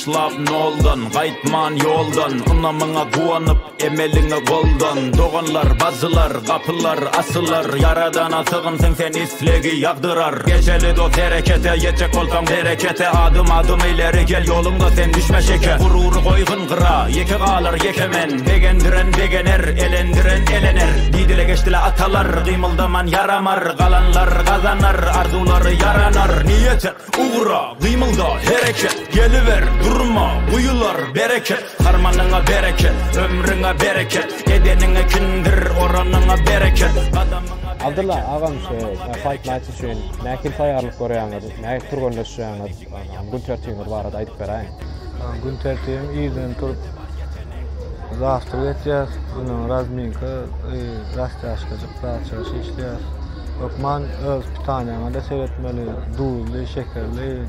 Başlap noldan, qaytman yoldan. Unamına guanıp, emeline goldan. Doğanlar, bazılar, kapılar, asılar. Yaradan atığın sen islegi yağdırar. Geçeli dost harekete, yetecek olsan berekete. Adım adım ileri gel yolunda sen düşme şeke. Gururu koygun kıra, yeke kalır yekemen. Begendiren begener, elendiren elener. Didile geçtile atalar, kıymıldaman yaramar. Kalanlar kazanar, arzuları yaranar. Niyetin uğra, kıymılda hareket. Geliver, durma, buyular bereket. Harmanına bereket, ömrüne bereket. Edenine kindir, oranına bereket. Abdullah ağam fight match üçün näkil tayarlyk görýäňiz, näkil turgunlaşýaňyz, gün tertibiňiz barada aýdyp berýän. Gün tertibim ýerden turup zawstyr etýär, bunun razminka, rastaşka jyplatýar, işleýär. Okman öz pitanyama da seretmeli, duzly, şekerli,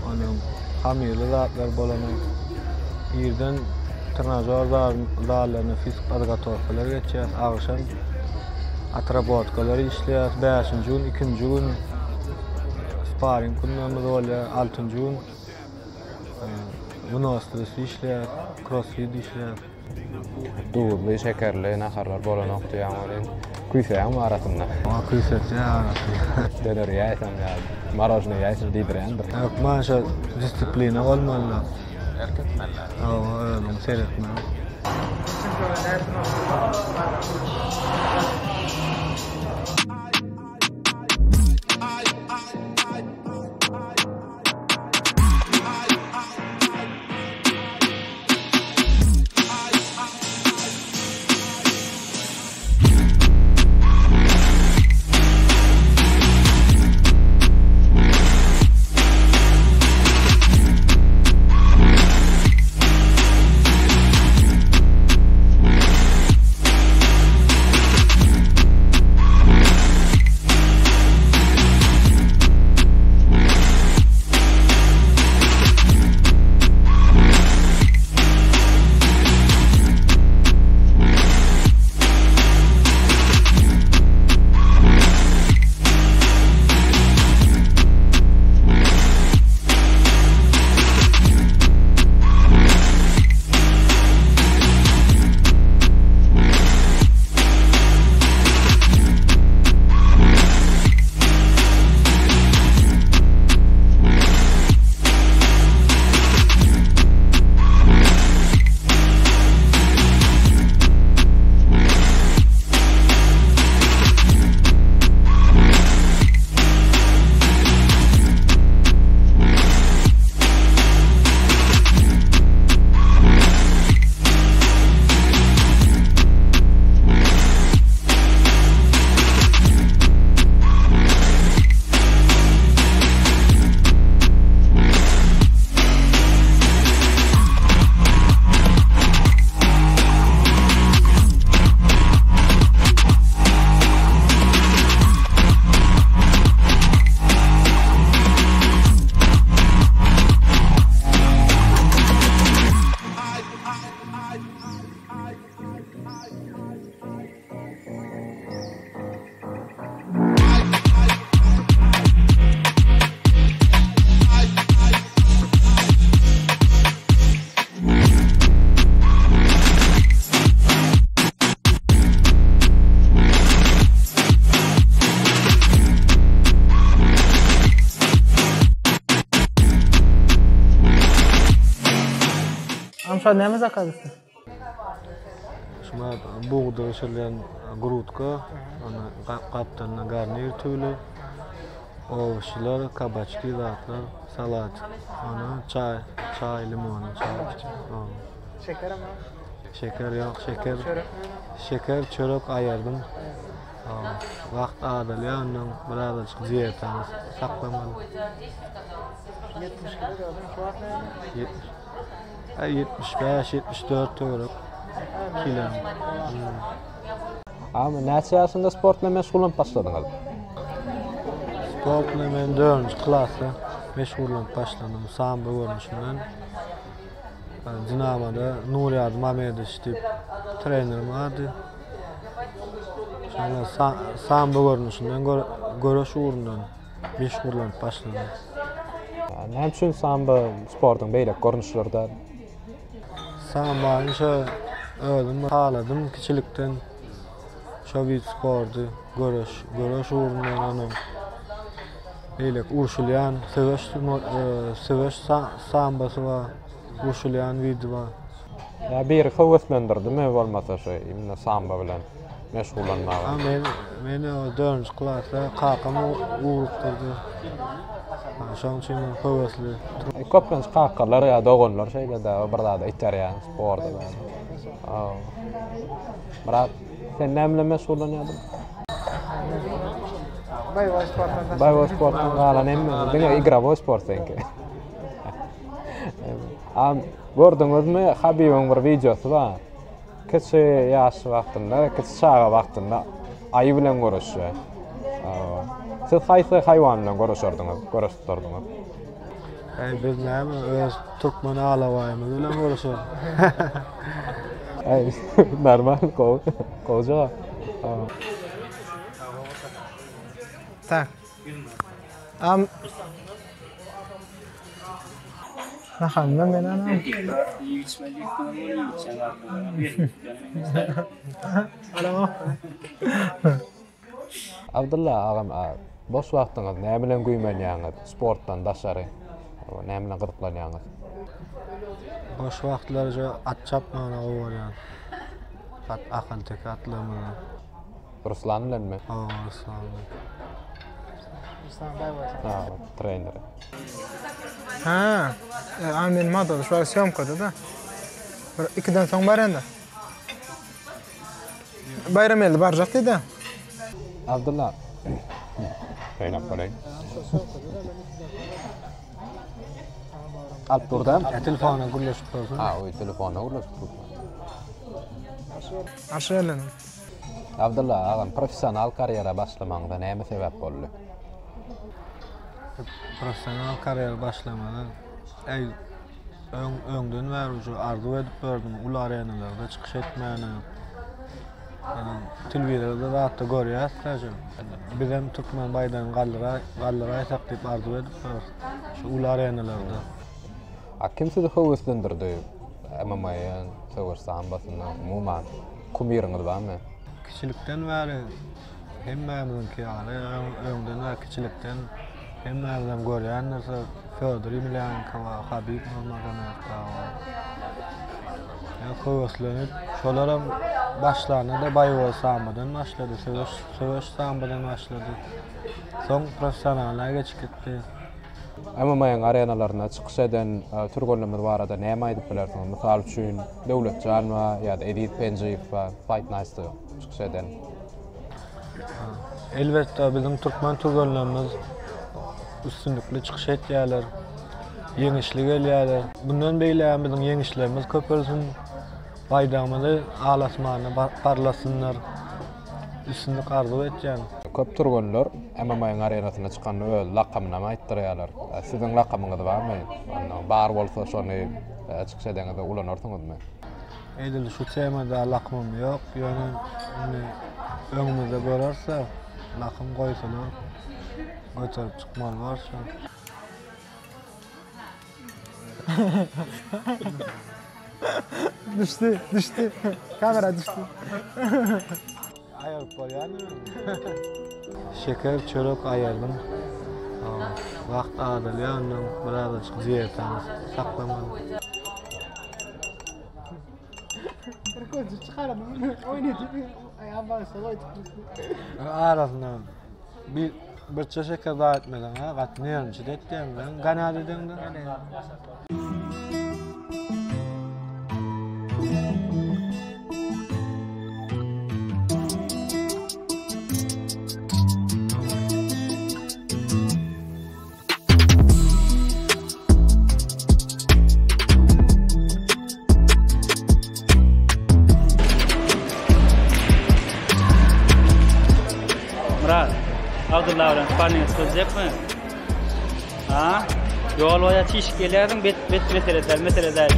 onun hamirli zatlar bolany. Ýerden trenajör zalaryny fizik adagatorlar geçýär, agşam atrabotkalar işleýär, 5-nji gün, 2-nji gün sparing günlerimiz bolýar, 6-nji gün gymnastika işleýär, crossfit işleýär. Duzly, şekerli naharlar bolanokdy ýa-ni küýseň arasynda. Küýseň. Döner ýaýsam ýa, marojny ýaýsam diýdirendir. Yok, maşa disiplina bolmaly. Erkekmenler. Öyle seyretme. Amşa näme zakazysy? Şuna buğda şeýlen grutka, ona kaptanna garnir tüýlü, oşlar, kabaçki zatlar, salat, ona çay, limon, çay. Şeker ama? Şeker yok, şeker çörek ayardım. Vaqt adaly, ondan birazcık diyetany saklamaly. 70 kilo gördüm, şu an ne? 75-74 euro kilo. Ama näçe ýaşynda sport bilen meşgullanyp başladyňyz? Sport bilen men 4-nji klasda meşgullanyp başladym. Sambo görnüşinden. Dinamoda Nuriyaz Mamedoviç diýip trenerim vardy. Şonu sambo görnüşinden göreş uğrundan meşgullanyp başladym. Näme üçin samba sportyň beýlek görnüşlerden? Sambany şo özüm haladım kiçilikden. Şo bir spordy görüş urundan anam. Beýlek urşulýan, söwüş sambasy bar, urşulýan widi bar. Ya bir howaslandyrdym bolmasa şo, imne samba bilen meşgullanmagy. Meni o 4-nji klasda kakam uğurtturdy. Şoň üçin howasly. Köpüns kakalar ya dogonlar şeýle-de birda iterýän sporda. Birak sen näme bilen meşgullanýardyn? Baywa sportdan galan emmi, diňe igraboy sport enki. Gördüňizmi, Habibiň bir videosy bar. Kiçi ýaş wagtynda, kiçi çağa wagtynda aý bilen görüşýär. Siz haýsy haýwan bilen görüşýärdiňiz? Biz näme öz türkmen alawaýymyz bilen görüşýär. Normal, koca. Tak. Hanım ben anam. Abdullah agam, boş wagtyňyz näme bilen güýmenýäňiz? Sportdan daşary, näme bilen gyzyklanýaňyz? Boş wagtlarja at çapmagyna gowarýan. Akal tek atlamy. Ruslan bilenmi? Ruslan. Trener. Amin motor şu syomkada da. Bir 2-den soň baranda. Bayram elde barjak dedi. Abdullah. Peýnap bolay. Alp durdam. Telefona gürleşip dursun. Oý telefona gürleşip dursun. Aşaýlan. Abdullah agam professional karyera başlamagyna näme sebäp boldy? Professional kariyer başlamadan öňden bäri arzu edip gördüm ul arenalarda çykyş etmäni. Telewizorda rahatda görýär. Bizem Türkmen baýdan gallara ýasak diýip arzu edip şu ul arenalarda. Kim sizi howaslandyrdy? MMA-ýa, söwüş sambasyna, umuman kumiriňiz barmy? Kiçilikden bäri hemmämiňki ýaly öňden we kiçilikden hemmämiň görýän narsa Fyodor Emelianenko, Habib Nurmagomedov. Howaslanıp şolaram başlarına da baywa sambadan başlady, söwüş sambadan başlady. Soň professionalga geçip gitdi. MMA-ň arenalaryna çykyş eden türgönlemler barada näme aýdyp bilersiňiz? Mysal üçin Döwletjan we ýa-da Edit Penjiyev we Fight Night'da çykyş eden. Elbetde bizim türkmen türgönlerimiz üstünlükli çykyş etýärler. Yeňişli gelýärler. Bundan beýle bizim yeňişlerimiz köp bolsun. Baýdamyzy alasmany parlasynlar. Üstünlük arzu etýän. Köp türgönler MMA-ň arenasyna çykanda öz lakamyny aýtdyrýarlar. Siziň lakamyňyz barmy? Bar bolsa şonu çykyş edeňizde ulanarsyňyzmy? Eýdil şu temada lakamym ýok. Ýöne öňümizde görerse lakam goýsalar götürüp çykmaly bar şu. Düştü. Kamera düştü. Ayarıp bolýarmy? Şeker, çörek ayardım. Wagt adalýan, biraz diýetany saklamaly. Koca çıkardım. Oynadı. Ayağım var salay tutmuş. Arasyndan bir şeker daha etmeden ha, gatnaýan çydetdiň bilen gana dediňde. Murat, Abdullah bilen sparring kılacakmı? Yol boya çiş gelýärdiň, bet meseleler.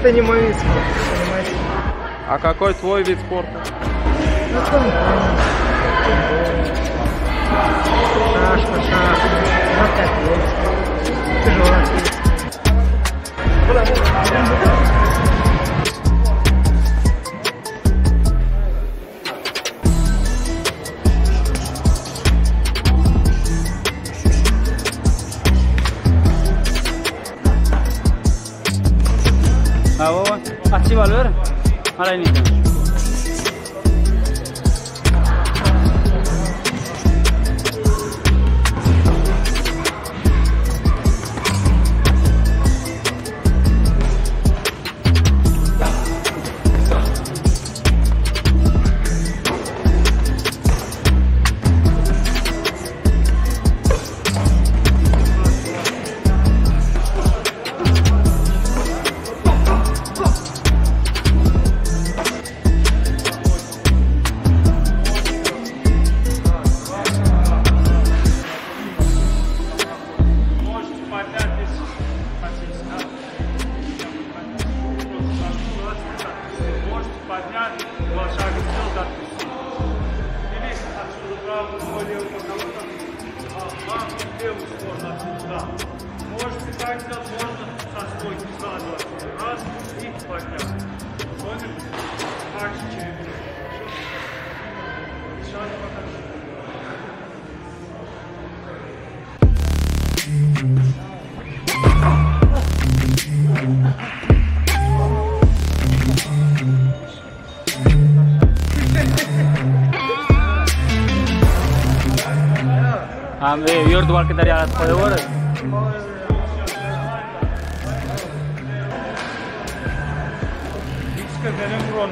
Это не мой вид спорта, понимаете? А какой твой вид спорта? Ну, что не понимаю. Шашка, тяжело. Açı var ver. Arayın. Можете так сделать, можно со стойки сразу. Раз и поднял. Понял? Так же через. Сейчас покажу. Yurdu vakitler yaratып koyuyor.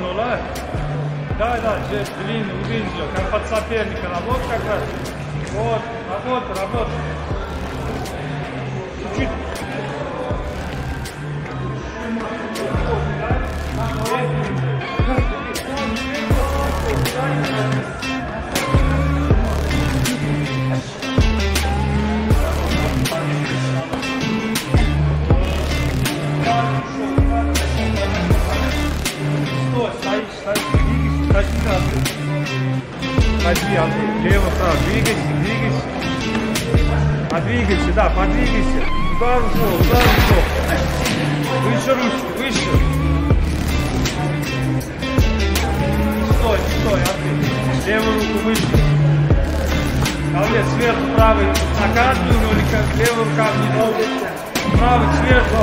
Нула. Да, длинный, увидел, как под соперника работа как раз. Вот, работа. Чуть-чуть. Ходи, Андрей, лево, право, двигайся. Подвигайся, да, подвигайся. Удар в пол. Выше ручки, выше. Стой, Андрей. Левую руку выше. Молодец, сверху правый на каждую, или как левую рука внизу. Правый сверху.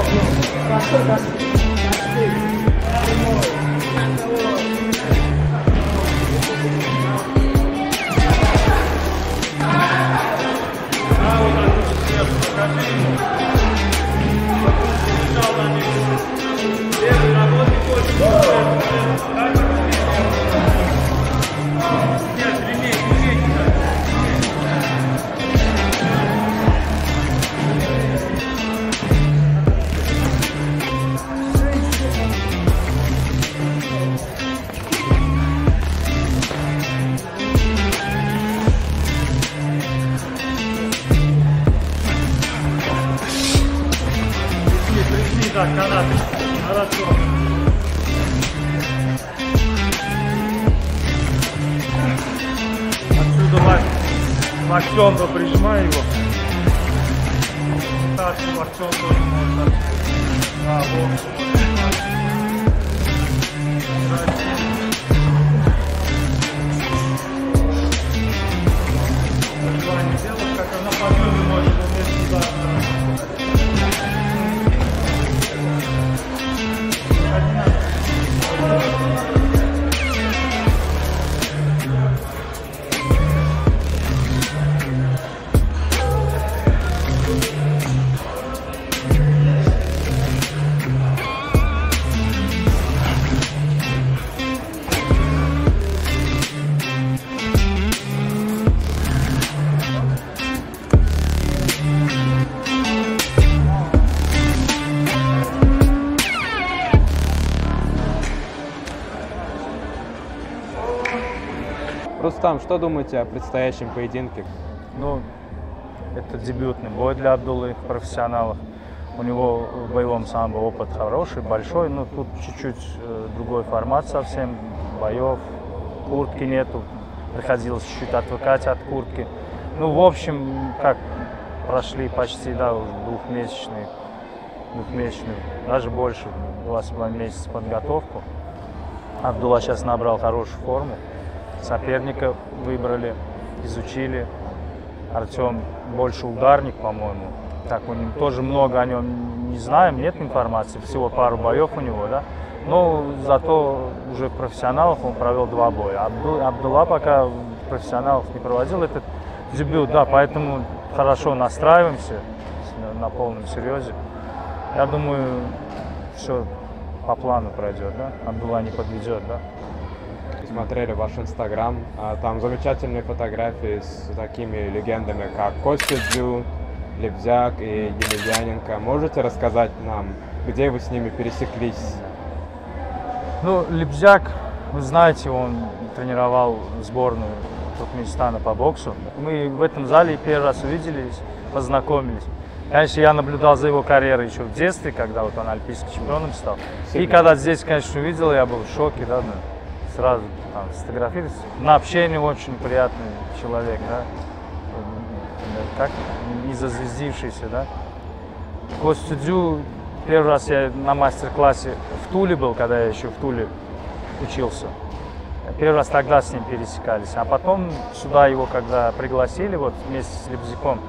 Так, хорошо. Отсюда локтем прижимай его. Так, локтем тоже можно. Вот. Не делать, как она подъеме может уметь сюда. Рустам, что думаете о предстоящем поединке? Ну, это дебютный бой для Абдуллы, профессионалов. У него в боевом самбо опыт хороший, большой, но тут чуть-чуть другой формат совсем, боев, куртки нету, приходилось чуть-чуть отвыкать от куртки. Ну, в общем, как прошли почти, да, уже двухмесячную, даже больше, 2,5 месяца подготовку. Абдулла сейчас набрал хорошую форму, соперника выбрали, изучили. Артем больше ударник, по-моему. Так, у него тоже много о нем не знаем, нет информации, всего пару боев у него, да. Но зато уже профессионалов он провел 2 боя. Абдулла пока профессионалов не проводил, это дебют, да, поэтому хорошо настраиваемся на полном серьезе. Я думаю, все по плану пройдет, да, Абдулла не подведет, да. Смотрели ваш инстаграм, там замечательные фотографии с такими легендами, как Костя Дзю, Лебзяк и Емельяненко. Можете рассказать нам, где вы с ними пересеклись? Ну, Лебзяк, вы знаете, он тренировал сборную Туркменистана по боксу. Мы в этом зале первый раз увиделись, познакомились. Конечно, я наблюдал за его карьерой еще в детстве, когда вот он олимпийским чемпионом стал. И когда здесь, конечно, увидел, я был в шоке, да, сразу там сфотографировались. На общение очень приятный человек, да, как не зазвездившийся, да. Костю Дзю первый раз я на мастер-классе в Туле был, когда я еще в Туле учился. Первый раз тогда с ним пересекались, а потом сюда его, когда пригласили, вот вместе с Лебзяком,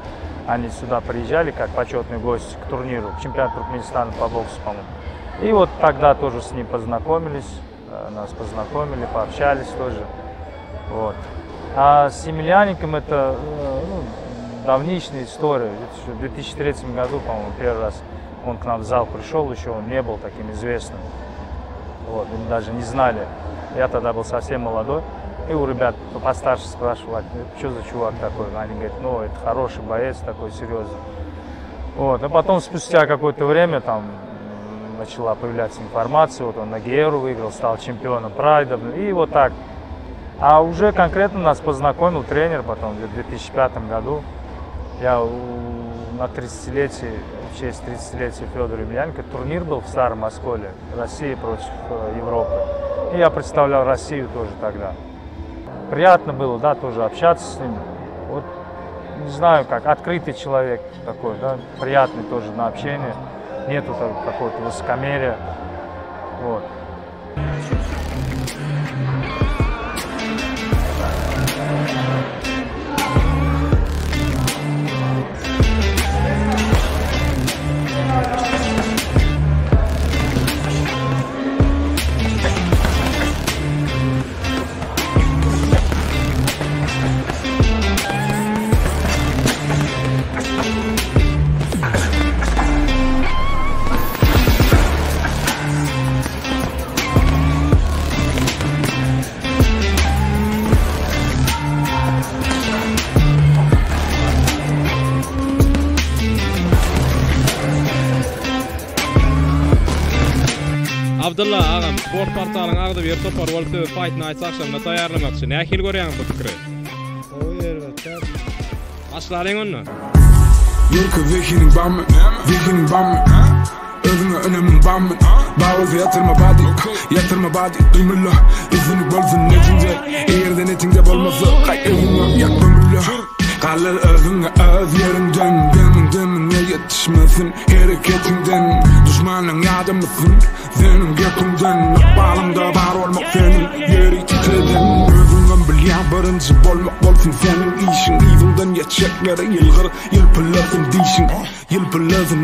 они сюда приезжали как почетный гость к турниру, к чемпионату Туркменистана по боксу, по-моему. И вот тогда тоже с ним познакомились, нас познакомили, пообщались тоже. Вот. А с Емельяненком это давнишняя история. В 2003 году, по-моему, первый раз он к нам в зал пришел, еще он не был таким известным. Вот, мы даже не знали. Я тогда был совсем молодой. И у ребят постарше спрашивал, что за чувак такой? Они говорят, ну, это хороший боец, такой серьезный. Вот. А потом, спустя какое-то время, там начала появляться информация, вот он на Геру выиграл, стал чемпионом Прайда, и вот так. А уже конкретно нас познакомил тренер потом, в 2005 году. Я на 30-летие, в честь 30-летия Федора Емельяненко, турнир был в Старом Осколе, Россия против Европы. И я представлял Россию тоже тогда. Приятно было, да, тоже общаться с ним. Вот, не знаю, как открытый человек такой, да, приятный тоже на общение. Нету какого-то высокомерия. Вот. Abdullah ağam, sport portalın ağda bir topar bolsa Fight Nights akşamına tayarlamakçı. Ne hil görýän bu pikiri? O ýerde Başlaryň onu. Yürkü vekinin bamı, vekinin bamı. Özüne önemin bamı. Bağız yatırma badi, duymullah. İzini bolsun netince, eğerde netince bolmasa, kay evine yakmamullah. Kalır özüne öz yerinden, demin ne yetişmesin hareketinden. Düşmanın yardımısın, senin yakından. Bağımda var olmak senin yeri titreden. Özünden bilyan birinci bolmak bolsun senin işin. İzinden geçecekleri yılgır, yılpırlasın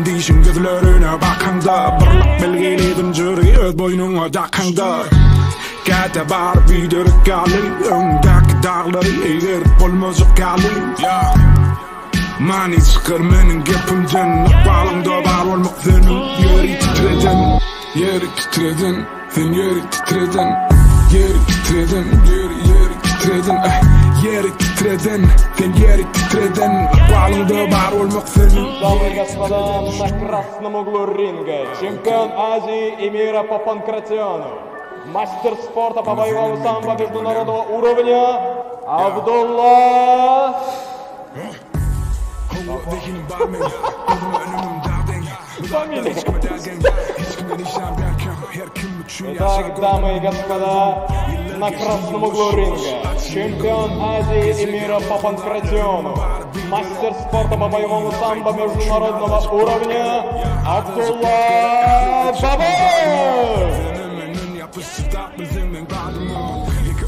deyişin. Gözlerine bakanda, birlik belgeleydin jüri öz boynuna dakanda. Kata bar biderek gali, öndeki dağları eğer bolmazık gali. Mani çıkar menin gepimden, bağımda var olmak senin yeri titreden. Yeri titreden, sen yeri titreden. Yeri titreden, yeri titreden. Yeri titreden, sen yeri titreden. Bağımda var olmak senin. Дамы и господа, на красном углу ринга чемпион Азии и мира по панкратиону, мастер спорта по боевому самбо международного уровня Абдулла. фамилия. Итак, дамы и господа, на красном углу ринга чемпион Азии и мира по панкратиону, мастер спорта по боевому самбо международного уровня Абдулла Бабаев.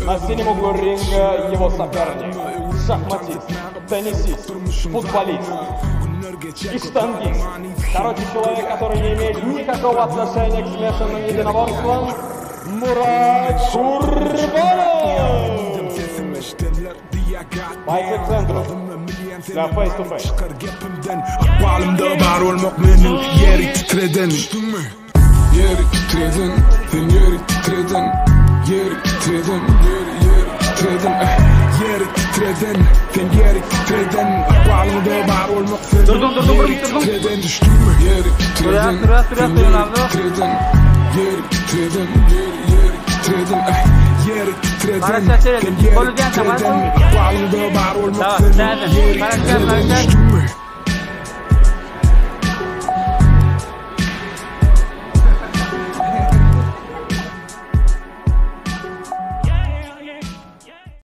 На синем углу ринга его соперник, шахматист, теннисист, футболист и штангист. Короче, человек, который не имеет никакого отношения к смешанным единоборствам, Мурат Курбанов. Байки к центру для фейс-ту-фейс. Para